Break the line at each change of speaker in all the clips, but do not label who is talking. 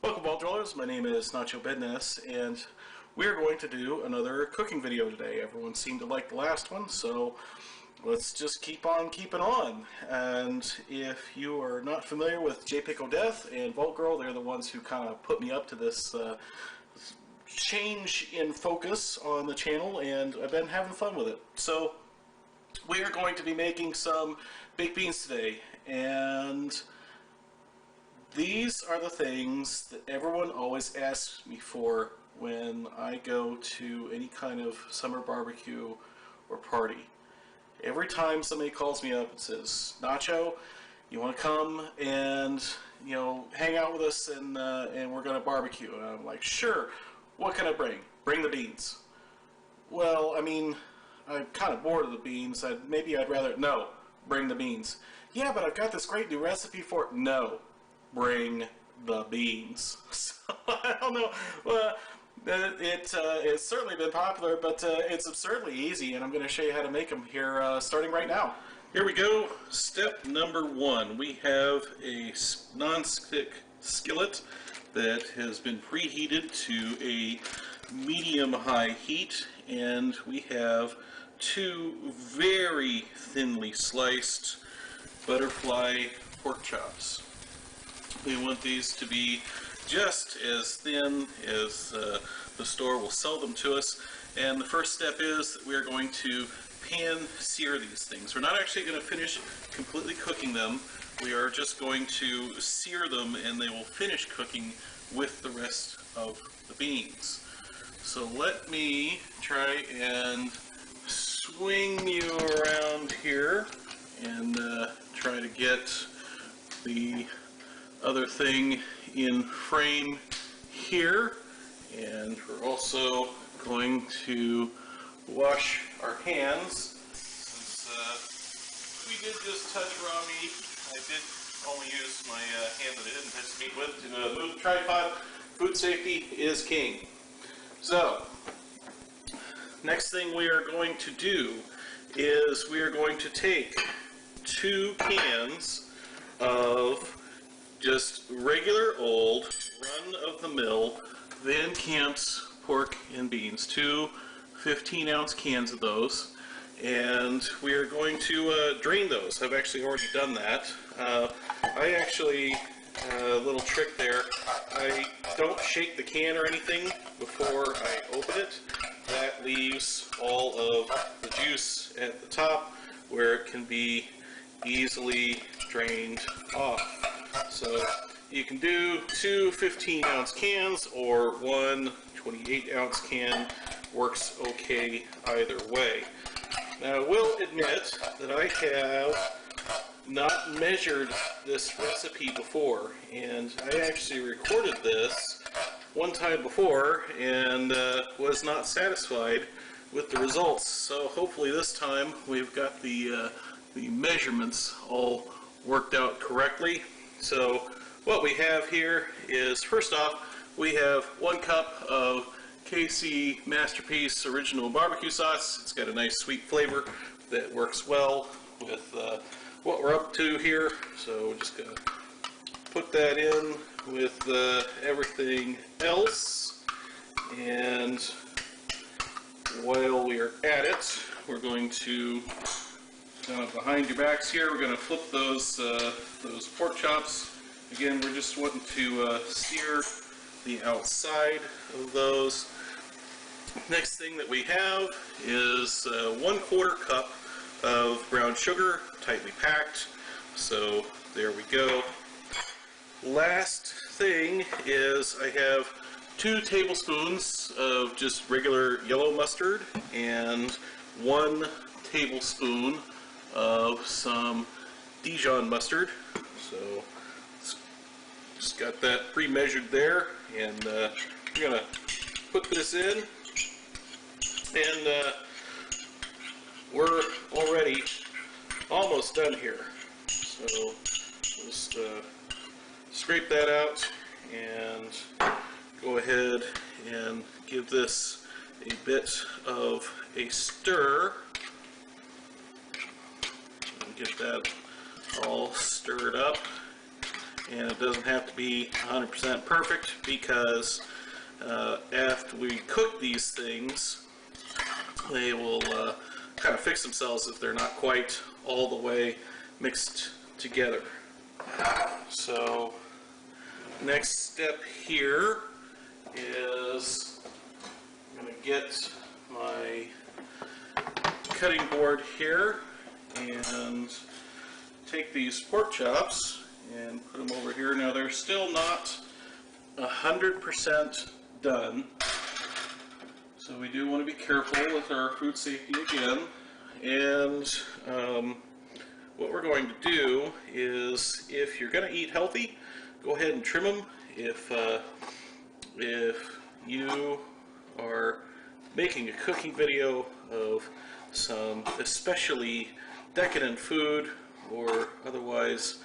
Welcome, ball dwellers. My name is Nacho Bidness, and we're going to do another cooking video today. Everyone seemed to like the last one, so let's just keep on keeping on. And if you are not familiar with JPick O'Death and Vault Girl, they're the ones who kind of put me up to this change in focus on the channel, and I've been having fun with it. So we are going to be making some baked beans today, and these are the things that everyone always asks me for when I go to any kind of summer barbecue or party. Every time somebody calls me up and says, "Nacho, you want to come and hang out with us and we're going to barbecue?" And I'm like, "Sure. What can I bring?" "Bring the beans." Well, I mean, I'm kind of bored of the beans. Maybe I'd rather... No, bring the beans. "Yeah, but I've got this great new recipe for it." No, bring the beans. So, I don't know. Well, it's certainly been popular, but it's absurdly easy, and I'm going to show you how to make them here starting right now. Here we go. Step number one. We have a non-stick skillet that has been preheated to a medium-high heat, and we have two very thinly sliced butterfly pork chops. We want these to be just as thin as the store will sell them to us. And the first step is that we're going to pan sear these things. We're not actually going to finish completely cooking them. We are just going to sear them, and they will finish cooking with the rest of the beans. So let me try and swing you around here and try to get the other thing in frame here. And we're also going to wash our hands, since we did just touch raw meat. I did only use my hand that I didn't touch the meat with to move the tripod. Food safety is king. So, next thing we are going to do is we are going to take 2 cans of just regular old run-of-the-mill Van Camp's pork and beans, 2 15-ounce cans of those, and we are going to drain those. I've actually already done that. I actually, a little trick there, I don't shake the can or anything before I open it. That leaves all of the juice at the top where it can be easily drained off. So you can do 2 15-ounce cans or 1 28-ounce can. Works okay either way. Now, I will admit that I have not measured this recipe before, and I actually recorded this one time before and was not satisfied with the results. So hopefully this time we've got the measurements all worked out correctly. So what we have here is, first off, we have 1 cup of KC Masterpiece Original Barbecue Sauce. It's got a nice sweet flavor that works well with what we're up to here. So we're just going to put that in with everything else. And while we are at it, we're going to, behind your backs here, we're going to flip those pork chops. Again, we're just wanting to sear the outside of those. Next thing that we have is 1/4 cup of brown sugar, tightly packed. So there we go. Last thing is I have 2 tablespoons of just regular yellow mustard and 1 tablespoon of some Dijon mustard. So just got that pre-measured there, and we're gonna put this in, and we're already almost done here. So just scrape that out and go ahead and give this a bit of a stir. And get that all stirred up. and it doesn't have to be 100% perfect, because after we cook these things, they will kind of fix themselves if they're not quite all the way mixed together. So next step here is I'm going to get my cutting board here and take these pork chops and put them over here. Now they're still not 100% done, so we do want to be careful with our food safety again. And what we're going to do is, if you're going to eat healthy, go ahead and trim them. If you are making a cooking video of some especially decadent food, or otherwise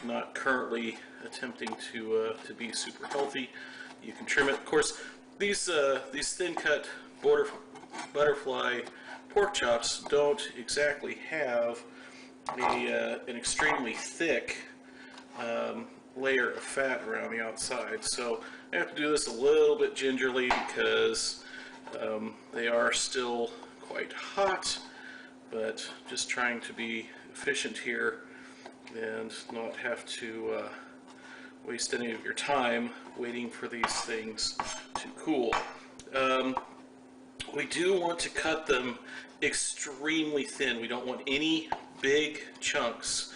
not currently attempting to be super healthy, you can trim it. Of course, these thin cut butterfly pork chops don't exactly have an extremely thick layer of fat around the outside, so I have to do this a little bit gingerly, because they are still quite hot, but just trying to be efficient here and not have to waste any of your time waiting for these things to cool. We do want to cut them extremely thin. We don't want any big chunks.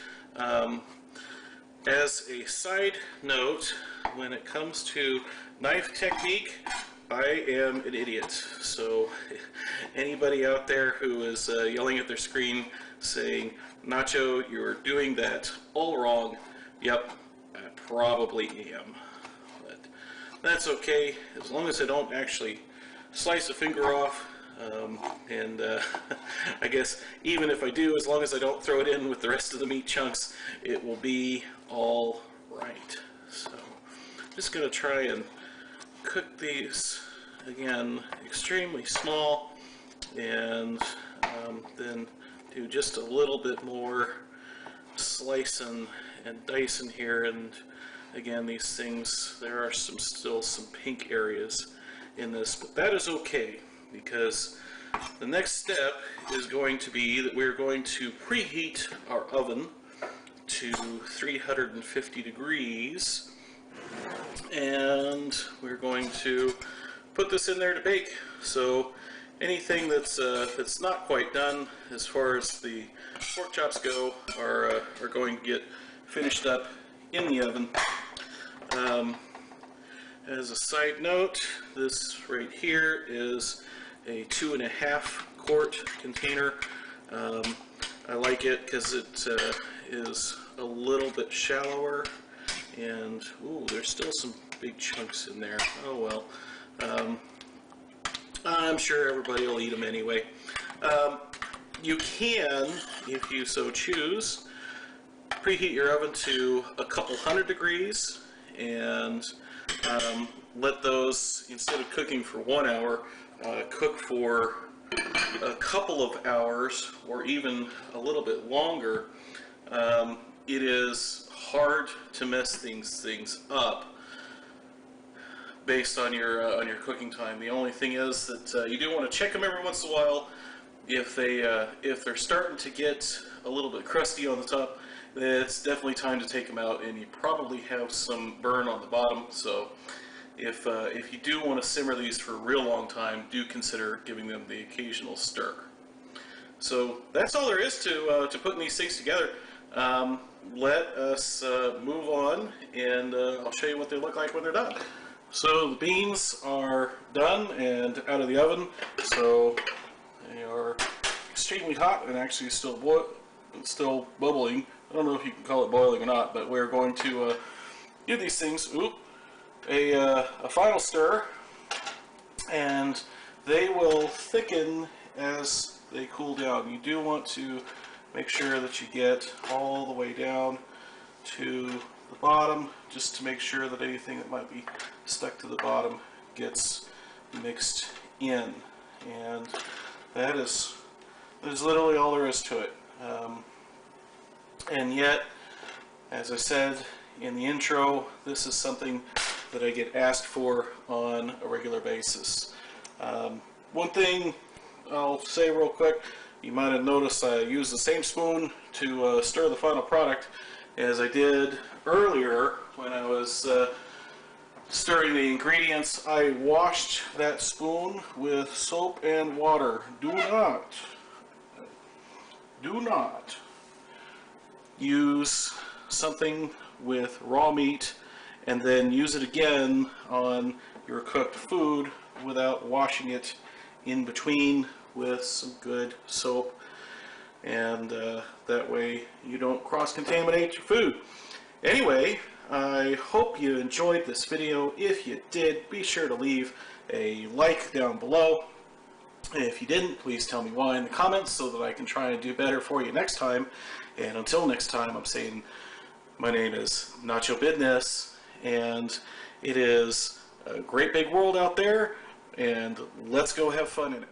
As a side note, when it comes to knife technique, I am an idiot. So anybody out there who is yelling at their screen saying, "Nacho, you're doing that all wrong," yep, I probably am. But that's okay, as long as I don't actually slice a finger off. I guess even if I do, as long as I don't throw it in with the rest of the meat chunks, it will be all right. So I'm just going to try and cook these, again, extremely small, and then do just a little bit more slicing and dicing here. And again, these things, there are still some pink areas in this, but that is okay, because the next step is going to be that we're going to preheat our oven to 350 degrees, and we're going to put this in there to bake. So anything that's not quite done as far as the pork chops go are going to get finished up in the oven. As a side note, this right here is a 2.5 quart container. I like it because it is a little bit shallower, and ooh, there's still some big chunks in there. Oh well. I'm sure everybody will eat them anyway. You can, if you so choose, preheat your oven to a couple hundred degrees, and let those, instead of cooking for 1 hour, cook for a couple of hours, or even a little bit longer. It is hard to mess things up based on your cooking time. The only thing is that you do want to check them every once in a while. If they're starting to get a little bit crusty on the top, it's definitely time to take them out, and you probably have some burn on the bottom. So if you do want to simmer these for a real long time, do consider giving them the occasional stir. So that's all there is to putting these things together. Let us move on, and I'll show you what they look like when they're done. So the beans are done and out of the oven, so they are extremely hot and actually still bubbling. I don't know if you can call it boiling or not, but we're going to give these things a final stir, and they will thicken as they cool down. You do want to make sure that you get all the way down to the bottom, just to make sure that anything that might be stuck to the bottom gets mixed in. And that is literally all there is to it. And yet, as I said, in the intro, this is something that I get asked for on a regular basis. One thing I'll say real quick, you might have noticed I used the same spoon to stir the final product as I did earlier when I was stirring the ingredients. I washed that spoon with soap and water. Do not use something with raw meat and then use it again on your cooked food without washing it in between with some good soap, and that way you don't cross-contaminate your food. Anyway, I hope you enjoyed this video. If you did, be sure to leave a like down below. If you didn't, please tell me why in the comments so that I can try and do better for you next time. And until next time, I'm saying my name is Nacho Bidness, and it is a great big world out there, and let's go have fun in it.